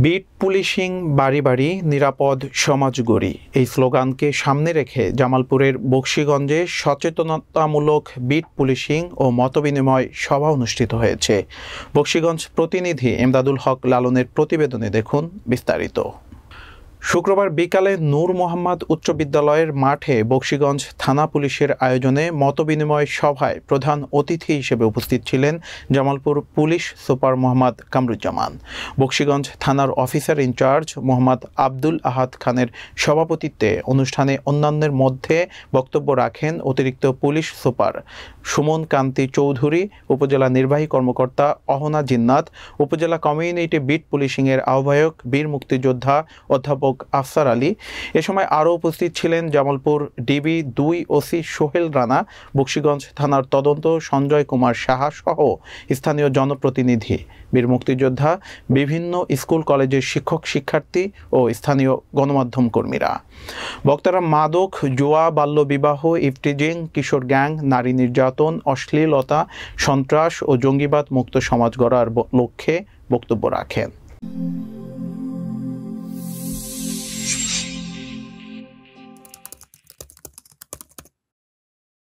Bit policing বাড়ি বাড়ি নিরাপদ সমাজ গড়ি এই স্লোগানকে সামনে রেখে জামালপুরের বকশীগঞ্জে সচেতনতামূলক বিট পুলিশিং ও মতবিনিময় সভা অনুষ্ঠিত হয়েছে। বকশীগঞ্জ প্রতিনিধি এমদাদুল হক লালনের প্রতিবেদনে দেখুন বিস্তারিত। শুক্রবার বিকালে নূর মোহাম্মদ উচ্চ বিদ্যালয়ের মাঠে বকশীগঞ্জ থানা পুলিশের আয়োজনে মতবিনিময় সভায় প্রধান অতিথি হিসেবে উপস্থিত ছিলেন জামালপুর পুলিশ সুপার মোহাম্মদ কামরুজ্জামান। বকশীগঞ্জ থানার অফিসার ইনচার্জ মোহাম্মদ আব্দুল আহাদ খানের সভাপতিত্বে অনুষ্ঠানে অন্যান্যের মধ্যে বক্তব্য রাখেন অতিরিক্ত পুলিশ সুপার সুমন কান্তি চৌধুরী, উপজেলা নির্বাহী কর্মকর্তা অহনা জিন্নাত, উপজেলা কমিউনিটি বিট পুলিশিংয়ের আহ্বায়ক বীর মুক্তিযোদ্ধা অধ্যাপক আফসার আলী। এ সময় আরও উপস্থিত ছিলেন জামালপুর ডিবি 2 ওসি সোহেল রানা, বকশীগঞ্জ থানার তদন্ত সঞ্জয় কুমার সাহা সহ স্থানীয় জনপ্রতিনিধি, বীর মুক্তিযোদ্ধা, বিভিন্ন স্কুল কলেজের শিক্ষক শিক্ষার্থী ও স্থানীয় গণমাধ্যম কর্মীরা। বক্তারা মাদক, জুয়া, বাল্যবিবাহ, ইফটিজিং, কিশোর গ্যাং, নারী নির্যাতন, অশ্লীলতা, সন্ত্রাস ও জঙ্গিবাদ মুক্ত সমাজ গড়ার লক্ষ্যে বক্তব্য রাখেন।